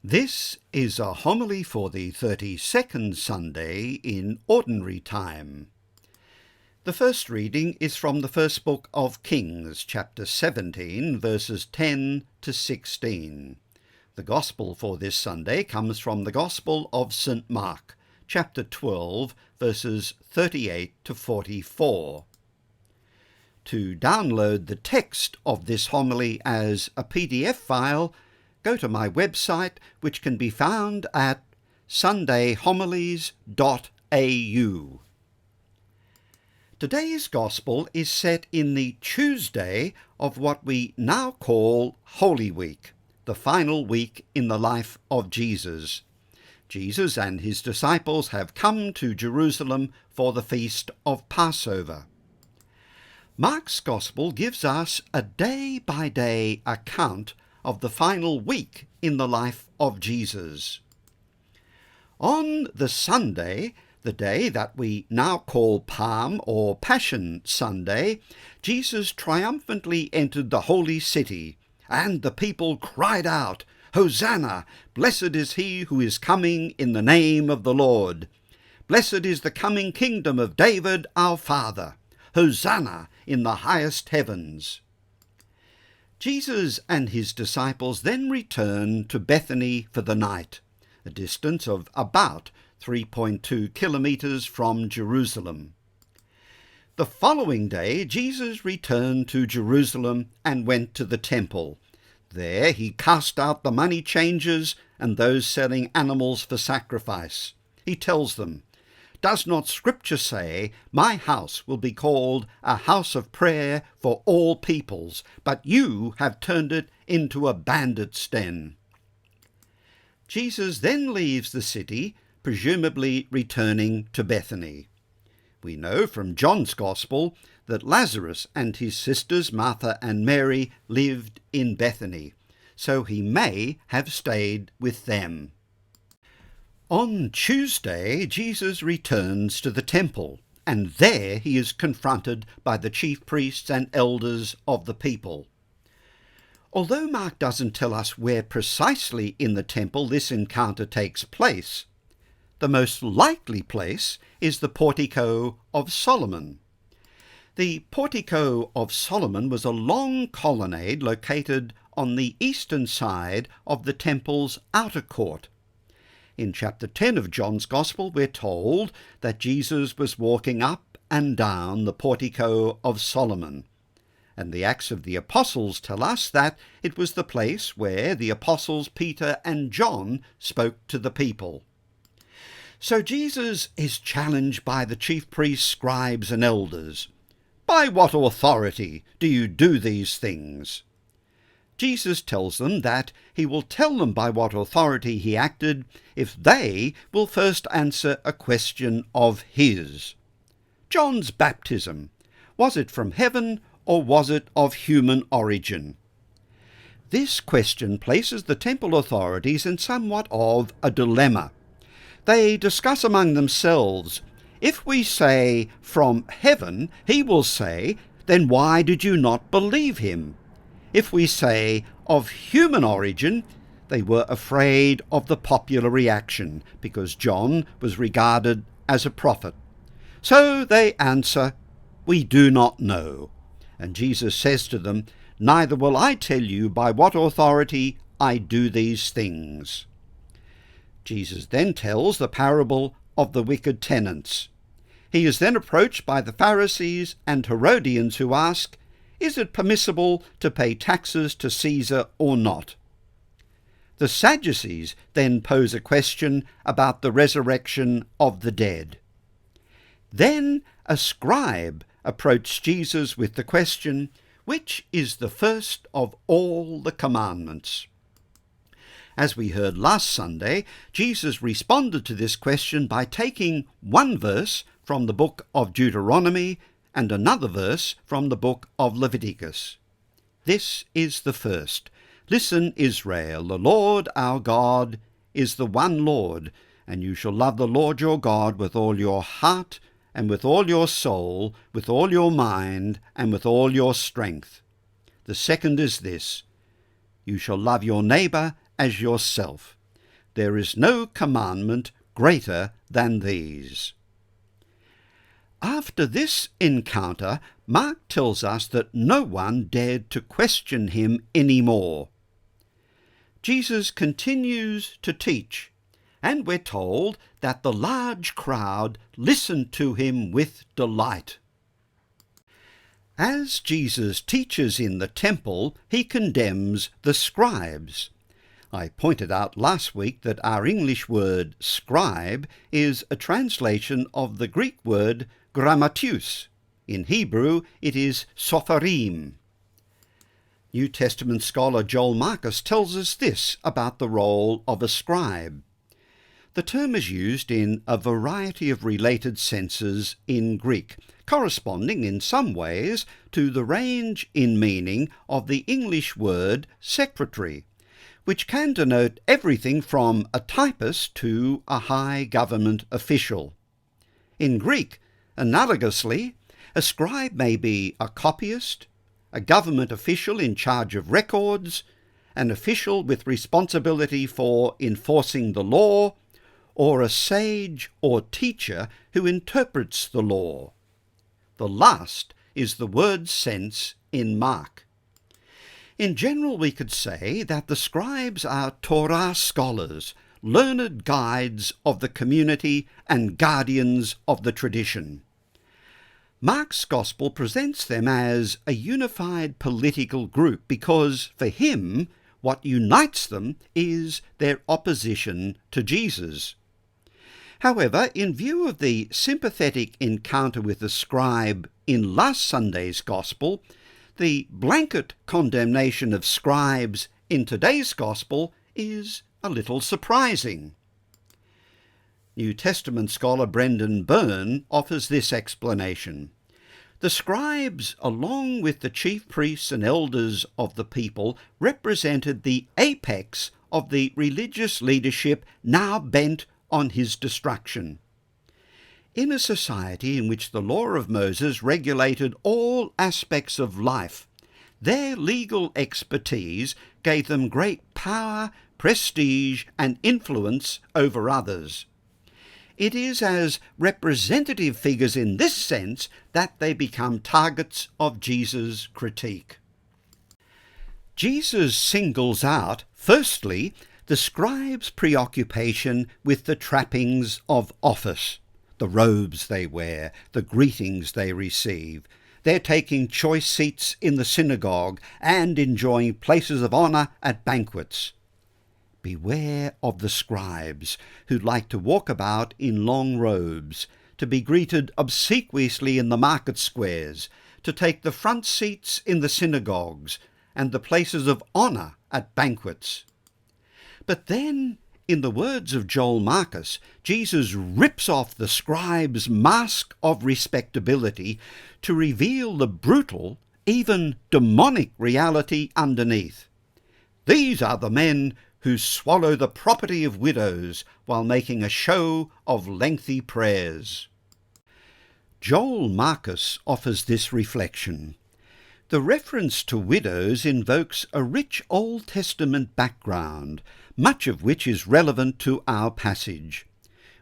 This is a homily for the 32nd Sunday in Ordinary Time. The first reading is from the first book of Kings, chapter 17, verses 10 to 16. The Gospel for this Sunday comes from the Gospel of St. Mark, chapter 12, verses 38 to 44. To download the text of this homily as a PDF file, go to my website, which can be found at sundayhomilies.au. Today's Gospel is set in the Tuesday of what we now call Holy Week, the final week in the life of Jesus. Jesus and his disciples have come to Jerusalem for the feast of Passover. Mark's Gospel gives us a day-by-day account of the final week in the life of Jesus. On the Sunday, the day that we now call Palm or Passion Sunday, Jesus triumphantly entered the holy city, and the people cried out, "Hosanna! Blessed is he who is coming in the name of the Lord. Blessed is the coming kingdom of David our father. Hosanna in the highest heavens." Jesus and his disciples then returned to Bethany for the night, a distance of about 3.2 kilometers from Jerusalem. The following day, Jesus returned to Jerusalem and went to the temple. There he cast out the money changers and those selling animals for sacrifice. He tells them, "Does not Scripture say, 'My house will be called a house of prayer for all peoples,' but you have turned it into a bandit's den?" Jesus then leaves the city, presumably returning to Bethany. We know from John's Gospel that Lazarus and his sisters Martha and Mary lived in Bethany, so he may have stayed with them. On Tuesday, Jesus returns to the temple, and there he is confronted by the chief priests and elders of the people. Although Mark doesn't tell us where precisely in the temple this encounter takes place, the most likely place is the Portico of Solomon. The Portico of Solomon was a long colonnade located on the eastern side of the temple's outer court. In chapter 10 of John's Gospel, we're told that Jesus was walking up and down the Portico of Solomon, and the Acts of the Apostles tell us that it was the place where the Apostles Peter and John spoke to the people. So Jesus is challenged by the chief priests, scribes, and elders. "By what authority do you do these things?" Jesus tells them that he will tell them by what authority he acted if they will first answer a question of his. John's baptism, was it from heaven or was it of human origin? This question places the temple authorities in somewhat of a dilemma. They discuss among themselves, if we say from heaven, he will say, then why did you not believe him? If we say of human origin, they were afraid of the popular reaction because John was regarded as a prophet. So they answer, "We do not know." And Jesus says to them, "Neither will I tell you by what authority I do these things." Jesus then tells the parable of the wicked tenants. He is then approached by the Pharisees and Herodians who ask, "Is it permissible to pay taxes to Caesar or not?" The Sadducees then pose a question about the resurrection of the dead. Then a scribe approached Jesus with the question, "Which is the first of all the commandments?" As we heard last Sunday, Jesus responded to this question by taking one verse from the book of Deuteronomy and another verse from the book of Leviticus. This is the first. "Listen, Israel, the Lord our God is the one Lord, and you shall love the Lord your God with all your heart and with all your soul, with all your mind and with all your strength." The second is this, "You shall love your neighbor as yourself." there is no commandment greater than these." After this encounter, Mark tells us that no one dared to question him any more. Jesus continues to teach, and we're told that the large crowd listened to him with delight. As Jesus teaches in the temple, he condemns the scribes. I pointed out last week that our English word scribe is a translation of the Greek word grammatius. In Hebrew, it is sopharim. New Testament scholar Joel Marcus tells us this about the role of a scribe. The term is used in a variety of related senses in Greek, corresponding in some ways to the range in meaning of the English word secretary, which can denote everything from a typist to a high government official. In Greek, analogously, a scribe may be a copyist, a government official in charge of records, an official with responsibility for enforcing the law, or a sage or teacher who interprets the law. The last is the word's sense in Mark. In general, we could say that the scribes are Torah scholars, learned guides of the community and guardians of the tradition. Mark's Gospel presents them as a unified political group because, for him, what unites them is their opposition to Jesus. However, in view of the sympathetic encounter with the scribe in last Sunday's Gospel, the blanket condemnation of scribes in today's Gospel is a little surprising. New Testament scholar Brendan Byrne offers this explanation. The scribes, along with the chief priests and elders of the people, represented the apex of the religious leadership now bent on his destruction. In a society in which the law of Moses regulated all aspects of life, their legal expertise gave them great power, prestige, and influence over others. It is as representative figures in this sense that they become targets of Jesus' critique. Jesus singles out, firstly, the scribes' preoccupation with the trappings of office, the robes they wear, the greetings they receive. They're taking choice seats in the synagogue and enjoying places of honour at banquets. Beware of the scribes who like to walk about in long robes, to be greeted obsequiously in the market squares, to take the front seats in the synagogues and the places of honour at banquets. But then, in the words of Joel Marcus, Jesus rips off the scribe's mask of respectability to reveal the brutal, even demonic reality underneath. These are the men who swallow the property of widows while making a show of lengthy prayers. Joel Marcus offers this reflection. The reference to widows invokes a rich Old Testament background, much of which is relevant to our passage.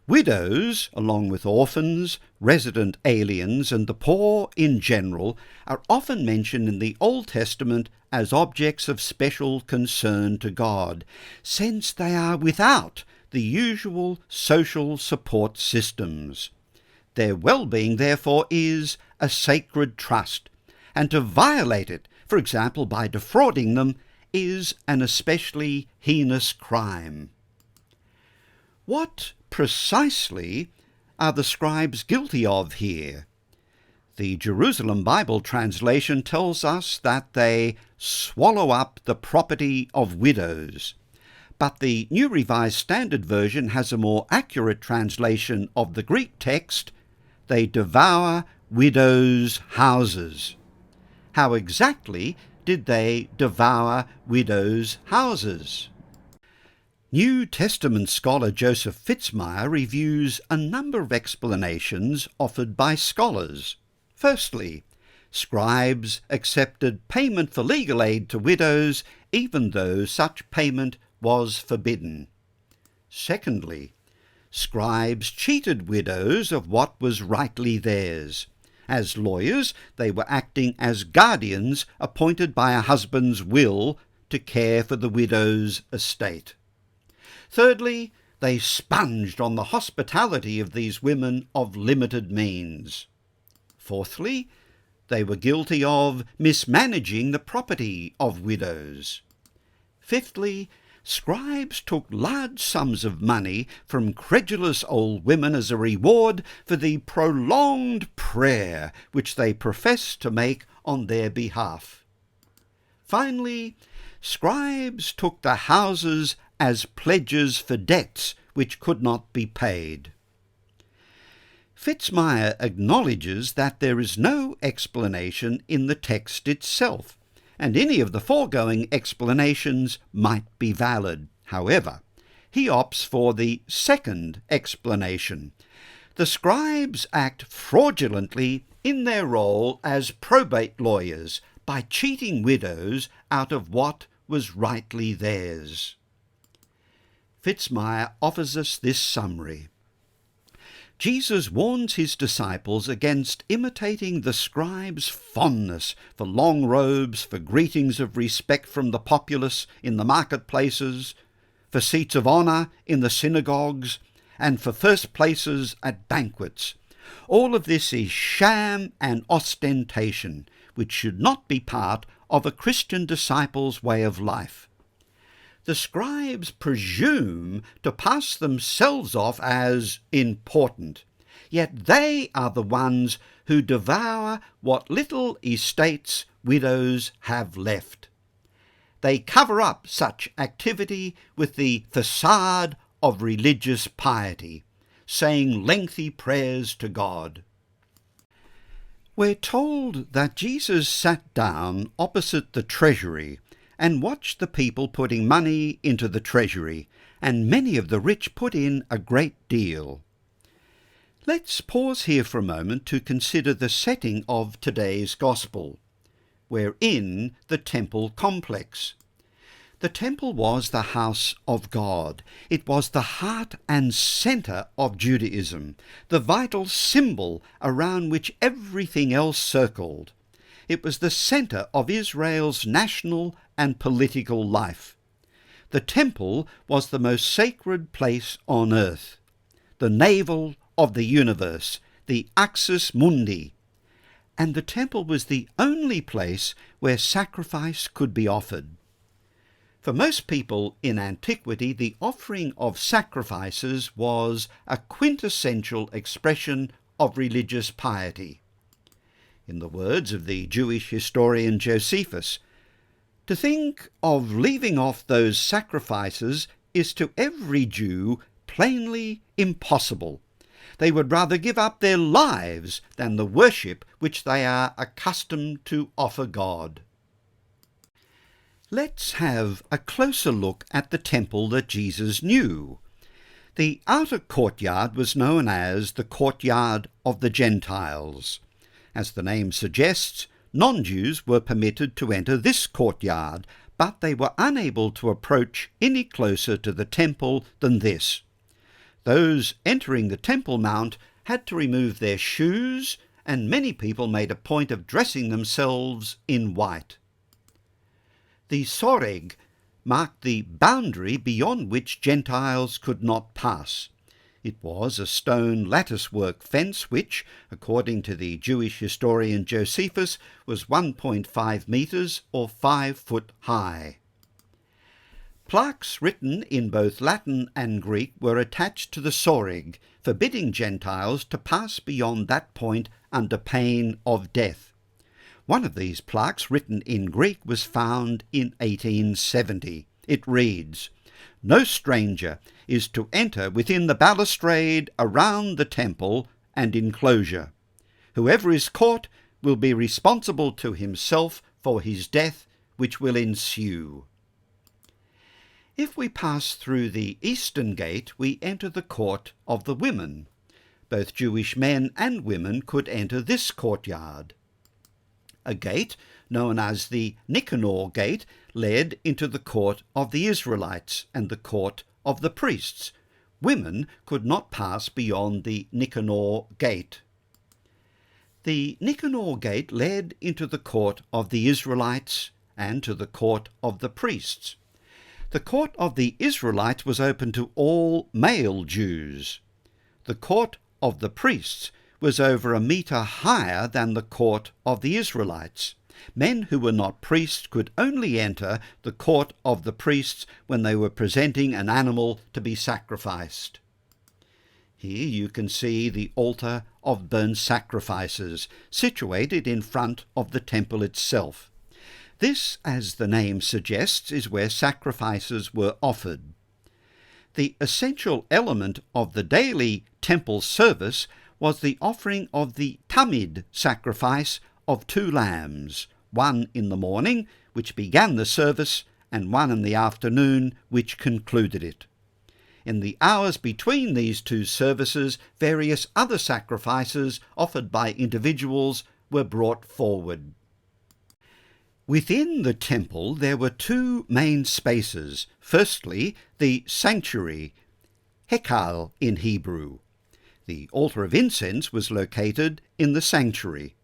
Widows, along with orphans, resident aliens, and the poor in general, are often mentioned in the Old Testament as objects of special concern to God, since they are without the usual social support systems. Their well-being, therefore, is a sacred trust, and to violate it, for example by defrauding them, is an especially heinous crime. What precisely are the scribes guilty of here? The Jerusalem Bible translation tells us that they swallow up the property of widows, but the New Revised Standard Version has a more accurate translation of the Greek text. They devour widows' houses. How exactly did they devour widows' houses? New Testament scholar Joseph Fitzmyer reviews a number of explanations offered by scholars. Firstly, scribes accepted payment for legal aid to widows even though such payment was forbidden. Secondly, scribes cheated widows of what was rightly theirs. As lawyers, they were acting as guardians appointed by a husband's will to care for the widow's estate. Thirdly, they sponged on the hospitality of these women of limited means. Fourthly, they were guilty of mismanaging the property of widows. Fifthly, scribes took large sums of money from credulous old women as a reward for the prolonged prayer which they professed to make on their behalf. Finally, scribes took the houses as pledges for debts which could not be paid. Fitzmyer acknowledges that there is no explanation in the text itself, and any of the foregoing explanations might be valid. However, he opts for the second explanation. The scribes act fraudulently in their role as probate lawyers by cheating widows out of what was rightly theirs. Fitzmyer offers us this summary. Jesus warns his disciples against imitating the scribes' fondness for long robes, for greetings of respect from the populace in the marketplaces, for seats of honour in the synagogues, and for first places at banquets. All of this is sham and ostentation, which should not be part of a Christian disciple's way of life. The scribes presume to pass themselves off as important, yet they are the ones who devour what little estates widows have left. They cover up such activity with the facade of religious piety, saying lengthy prayers to God. We're told that Jesus sat down opposite the Treasury and watched the people putting money into the treasury, and many of the rich put in a great deal. Let's pause here for a moment to consider the setting of today's gospel. We're in the temple complex. The temple was the house of God. It was the heart and centre of Judaism, the vital symbol around which everything else circled. It was the centre of Israel's national and political life. The temple was the most sacred place on earth, the navel of the universe, the axis mundi, and the temple was the only place where sacrifice could be offered. For most people in antiquity, the offering of sacrifices was a quintessential expression of religious piety. In the words of the Jewish historian Josephus, to think of leaving off those sacrifices is to every Jew plainly impossible. They would rather give up their lives than the worship which they are accustomed to offer God. Let's have a closer look at the temple that Jesus knew. The outer courtyard was known as the courtyard of the Gentiles. As the name suggests, non-Jews were permitted to enter this courtyard, but they were unable to approach any closer to the temple than this. Those entering the Temple Mount had to remove their shoes, and many people made a point of dressing themselves in white. The soreg marked the boundary beyond which Gentiles could not pass. It was a stone latticework fence which, according to the Jewish historian Josephus, was 1.5 metres or 5 foot high. Plaques written in both Latin and Greek were attached to the soreg, forbidding Gentiles to pass beyond that point under pain of death. One of these plaques, written in Greek, was found in 1870. It reads, "No stranger is to enter within the balustrade around the temple and enclosure. Whoever is caught will be responsible to himself for his death, which will ensue." If we pass through the eastern gate, we enter the court of the women. Both Jewish men and women could enter this courtyard. A gate, known as the Nicanor Gate, led into the court of the Israelites and the court of the priests, women could not pass beyond the Nicanor gate. The Nicanor gate led into the court of the Israelites and to the court of the priests. The court of the Israelites was open to all male Jews. The court of the priests was over a metre higher than the court of the Israelites. Men who were not priests could only enter the court of the priests when they were presenting an animal to be sacrificed. Here you can see the altar of burnt sacrifices, situated in front of the temple itself. This, as the name suggests, is where sacrifices were offered. The essential element of the daily temple service was the offering of the tamid sacrifice of 2 lambs, one in the morning, which began the service, and one in the afternoon, which concluded it. In the hours between these 2 services, various other sacrifices offered by individuals were brought forward. Within the temple there were 2 main spaces. Firstly, the sanctuary, hekal in Hebrew. The altar of incense was located in the sanctuary.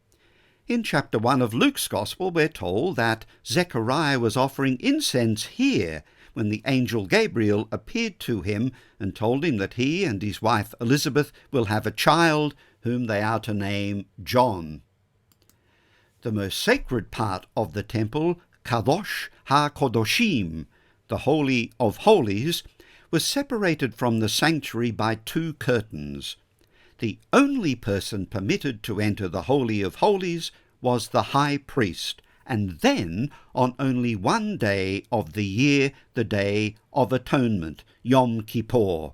In chapter 1 of Luke's Gospel, we're told that Zechariah was offering incense here when the angel Gabriel appeared to him and told him that he and his wife Elizabeth will have a child whom they are to name John. The most sacred part of the temple, Kadosh HaKodoshim, the Holy of Holies, was separated from the sanctuary by 2 curtains. The only person permitted to enter the Holy of Holies was the high priest, and then on only one day of the year, the Day of Atonement, Yom Kippur.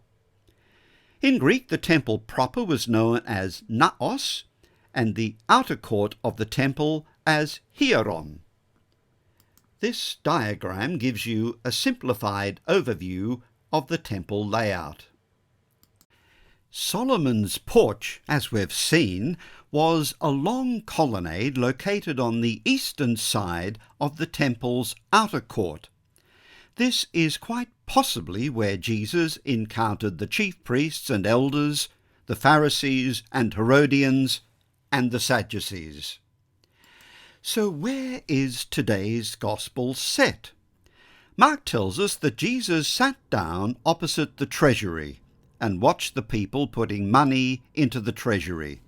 In Greek, the temple proper was known as naos, and the outer court of the temple as hieron. This diagram gives you a simplified overview of the temple layout. Solomon's porch, as we've seen, was a long colonnade located on the eastern side of the temple's outer court. This is quite possibly where Jesus encountered the chief priests and elders, the Pharisees and Herodians, and the Sadducees. So where is today's gospel set? Mark tells us that Jesus sat down opposite the treasury and watched the people putting money into the treasury.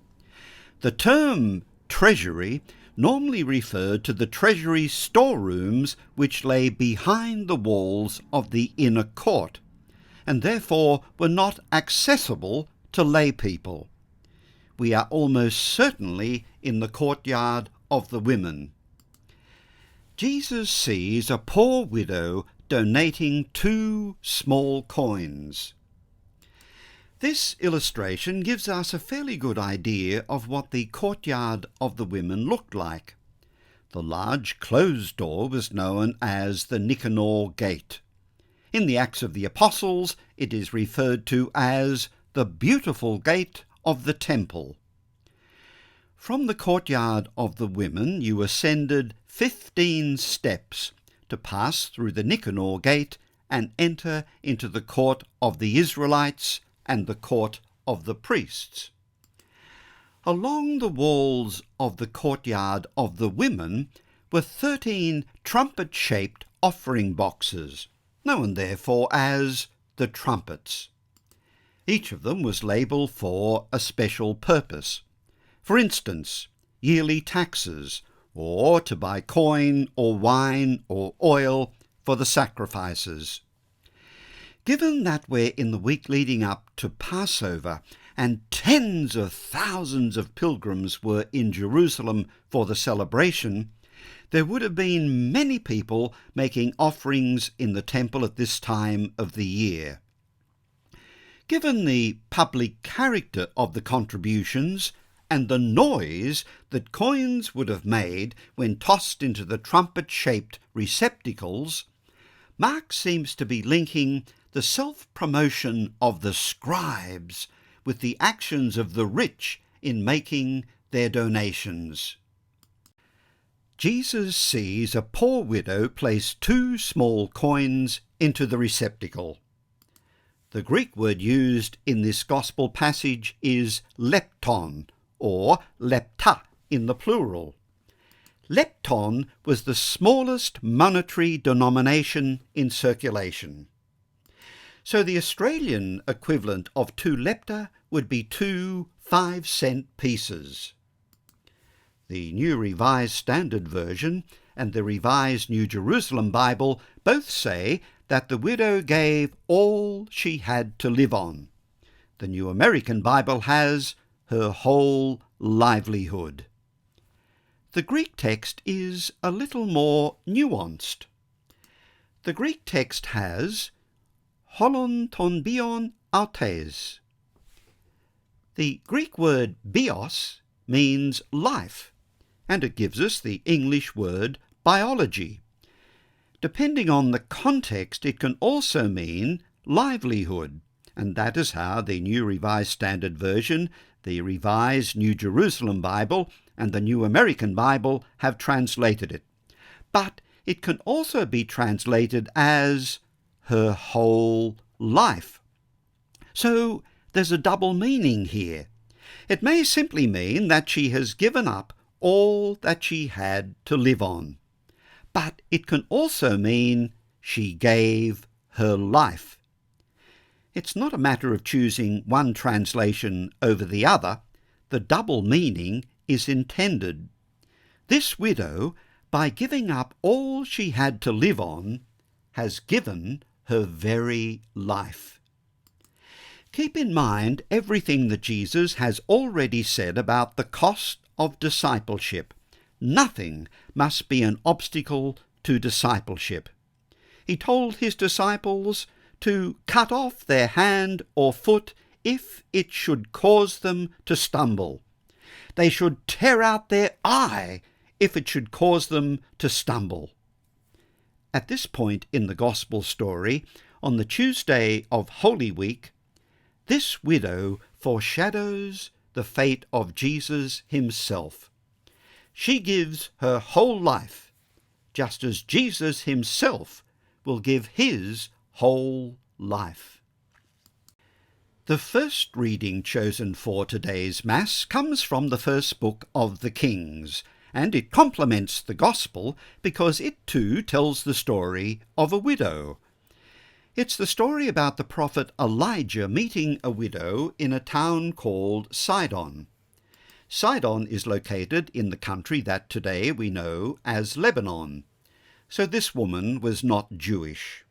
The term treasury normally referred to the treasury storerooms which lay behind the walls of the inner court, and therefore were not accessible to lay people. We are almost certainly in the courtyard of the women. Jesus sees a poor widow donating 2 small coins. This illustration gives us a fairly good idea of what the courtyard of the women looked like. The large closed door was known as the Nicanor gate. In the Acts of the Apostles, it is referred to as the beautiful gate of the temple. From the courtyard of the women you ascended 15 steps to pass through the Nicanor gate and enter into the court of the Israelites and the court of the priests. Along the walls of the courtyard of the women were 13 trumpet-shaped offering boxes, known therefore as the trumpets. Each of them was labelled for a special purpose. For instance, yearly taxes, or to buy coin or wine or oil for the sacrifices. Given that we're in the week leading up to Passover and tens of thousands of pilgrims were in Jerusalem for the celebration, there would have been many people making offerings in the temple at this time of the year. Given the public character of the contributions and the noise that coins would have made when tossed into the trumpet-shaped receptacles, Mark seems to be linking the self-promotion of the scribes with the actions of the rich in making their donations. Jesus sees a poor widow place 2 small coins into the receptacle. The Greek word used in this Gospel passage is lepton, or lepta in the plural. Lepton was the smallest monetary denomination in circulation. So the Australian equivalent of 2 lepta would be 2 5-cent pieces. The New Revised Standard Version and the Revised New Jerusalem Bible both say that the widow gave all she had to live on. The New American Bible has her whole livelihood. The Greek text is a little more nuanced. The Greek text has holon ton bion autes. The Greek word bios means life, and it gives us the English word biology. Depending on the context, it can also mean livelihood, and that is how the New Revised Standard Version, the Revised New Jerusalem Bible, and the New American Bible have translated it. But it can also be translated as her whole life. So there's a double meaning here. It may simply mean that she has given up all that she had to live on. But it can also mean she gave her life. It's not a matter of choosing one translation over the other. The double meaning is intended. This widow, by giving up all she had to live on, has given her very life. Keep in mind everything that Jesus has already said about the cost of discipleship. Nothing must be an obstacle to discipleship. He told his disciples to cut off their hand or foot if it should cause them to stumble. They should tear out their eye if it should cause them to stumble. At this point in the Gospel story, on the Tuesday of Holy Week, this widow foreshadows the fate of Jesus himself. She gives her whole life, just as Jesus himself will give his whole life. The first reading chosen for today's Mass comes from the first book of the Kings, and it complements the Gospel because it too tells the story of a widow. It's the story about the prophet Elijah meeting a widow in a town called Sidon. Sidon is located in the country that today we know as Lebanon. So this woman was not Jewish.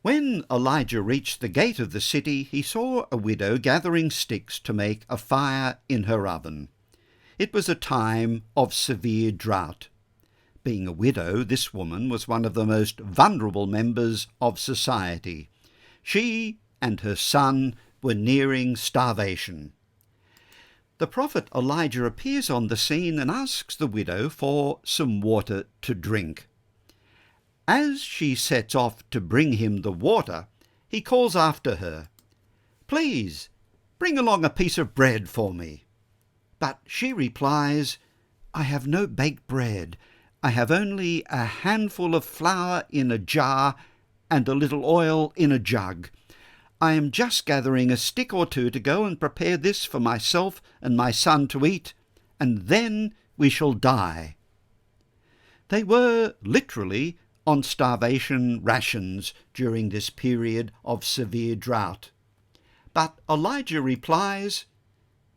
When Elijah reached the gate of the city, he saw a widow gathering sticks to make a fire in her oven. It was a time of severe drought. Being a widow, this woman was one of the most vulnerable members of society. She and her son were nearing starvation. The prophet Elijah appears on the scene and asks the widow for some water to drink. As she sets off to bring him the water, he calls after her, "Please, bring along a piece of bread for me." But she replies, "I have no baked bread. I have only a handful of flour in a jar and a little oil in a jug. I am just gathering a stick or two to go and prepare this for myself and my son to eat, and then we shall die." They were literally on starvation rations during this period of severe drought. But Elijah replies,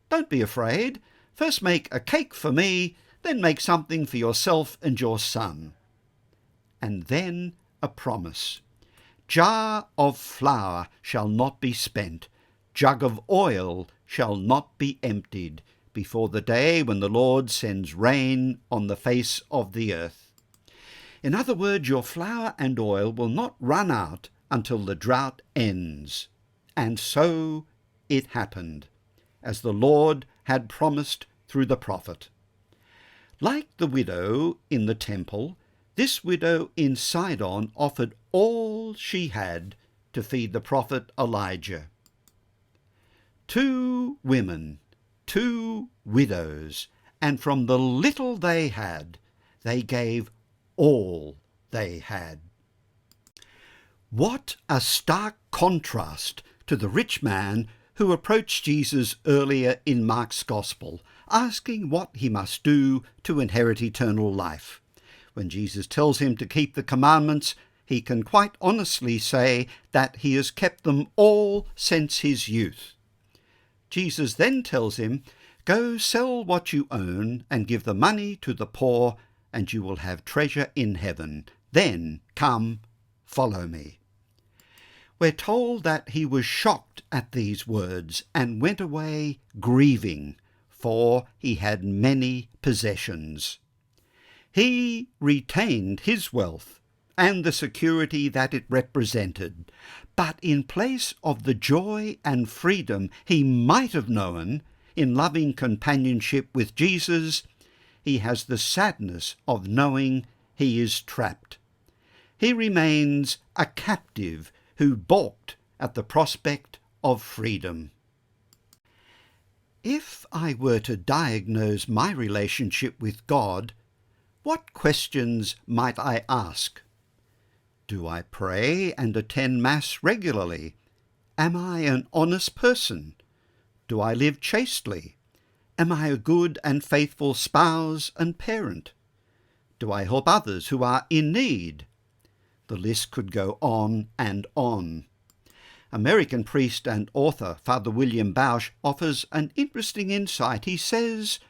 "Don't be afraid. First make a cake for me, then make something for yourself and your son." And then a promise. "Jar of flour shall not be spent, jug of oil shall not be emptied, before the day when the Lord sends rain on the face of the earth." In other words, your flour and oil will not run out until the drought ends. And so it happened, as the Lord had promised through the prophet. Like the widow in the temple, this widow in Sidon offered all she had to feed the prophet Elijah. 2 women, 2 widows, and from the little they had, they gave all they had. What a stark contrast to the rich man who approached Jesus earlier in Mark's Gospel, asking what he must do to inherit eternal life. When Jesus tells him to keep the commandments, he can quite honestly say that he has kept them all since his youth. Jesus then tells him, "Go sell what you own and give the money to the poor, and you will have treasure in heaven. Then come, follow me." We're told that he was shocked at these words and went away grieving, for he had many possessions. He retained his wealth and the security that it represented, but in place of the joy and freedom he might have known in loving companionship with Jesus, he has the sadness of knowing he is trapped. He remains a captive who balked at the prospect of freedom. If I were to diagnose my relationship with God, what questions might I ask? Do I pray and attend Mass regularly? Am I an honest person? Do I live chastely? Am I a good and faithful spouse and parent? Do I help others who are in need? The list could go on and on. American priest and author Father William Bausch offers an interesting insight. He says,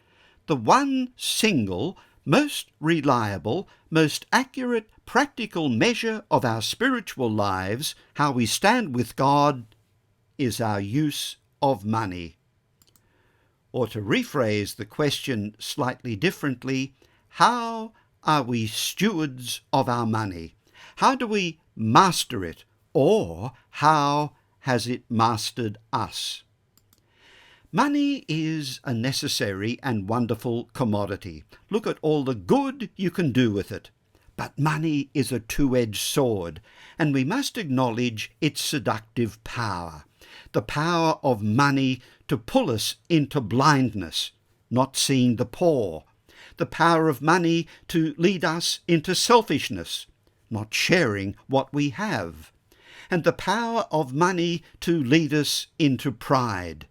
"The one single, most reliable, most accurate, practical measure of our spiritual lives, how we stand with God, is our use of money." Or to rephrase the question slightly differently, how are we stewards of our money? How do we master it, or how has it mastered us? Money is a necessary and wonderful commodity. Look at all the good you can do with it. But money is a two-edged sword, and we must acknowledge its seductive power. The power of money to pull us into blindness, not seeing the poor. The power of money to lead us into selfishness, not sharing what we have. And the power of money to lead us into pride,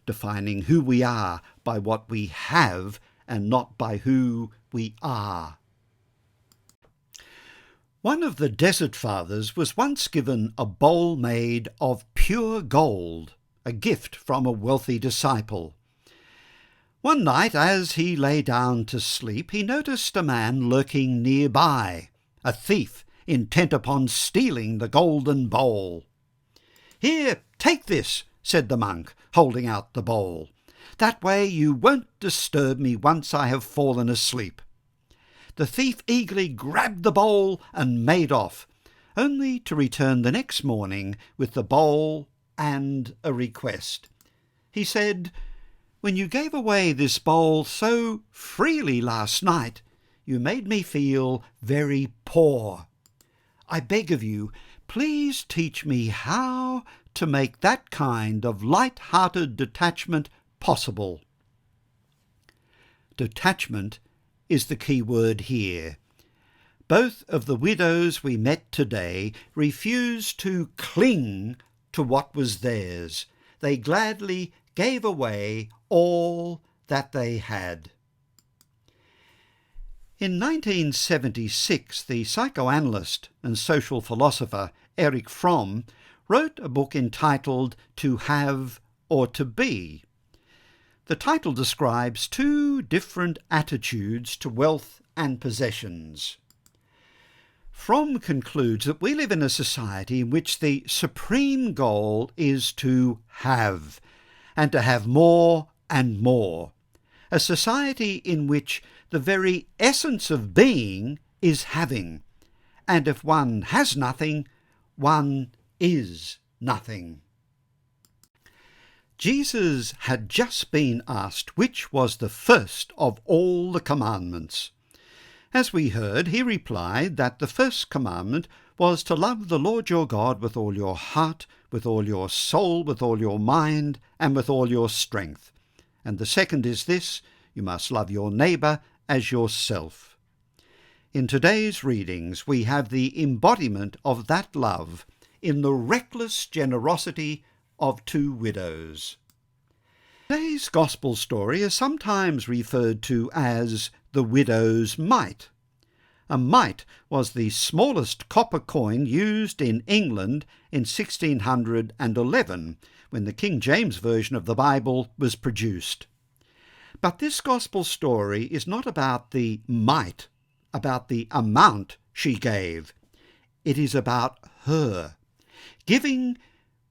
defining who we are by what we have and not by who we are. One of the Desert Fathers was once given a bowl made of pure gold, a gift from a wealthy disciple. One night, as he lay down to sleep, he noticed a man lurking nearby, a thief intent upon stealing the golden bowl. "Here, take this," said the monk, holding out the bowl. "That way you won't disturb me once I have fallen asleep." The thief eagerly grabbed the bowl and made off, only to return the next morning with the bowl and a request. He said, "When you gave away this bowl so freely last night, you made me feel very poor. I beg of you, please teach me how to make that kind of light-hearted detachment possible." Detachment is the key word here. Both of the widows we met today refused to cling to what was theirs. They gladly gave away all that they had. In 1976, the psychoanalyst and social philosopher Erich Fromm wrote a book entitled To Have or To Be. The title describes two different attitudes to wealth and possessions. Fromm concludes that we live in a society in which the supreme goal is to have, and to have more and more. A society in which the very essence of being is having, and if one has nothing, one is nothing. Jesus had just been asked which was the first of all the commandments. As we heard, he replied that the first commandment was to love the Lord your God with all your heart, with all your soul, with all your mind, and with all your strength. And the second is this: you must love your neighbour as yourself. In today's readings, we have the embodiment of that love in the reckless generosity of two widows. Today's Gospel story is sometimes referred to as the widow's mite. A mite was the smallest copper coin used in England in 1611, when the King James Version of the Bible was produced. But this Gospel story is not about the mite, about the amount she gave. It is about her. Giving,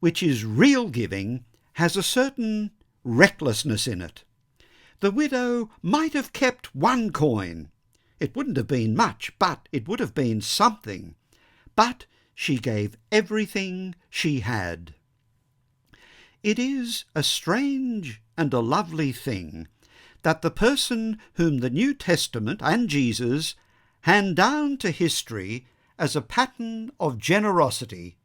which is real giving, has a certain recklessness in it. The widow might have kept one coin. It wouldn't have been much, but it would have been something. But she gave everything she had. It is a strange and a lovely thing that the person whom the New Testament and Jesus hand down to history as a pattern of generosity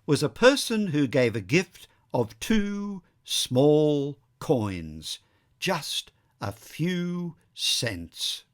was a person who gave a gift of 2 small coins, just a few cents.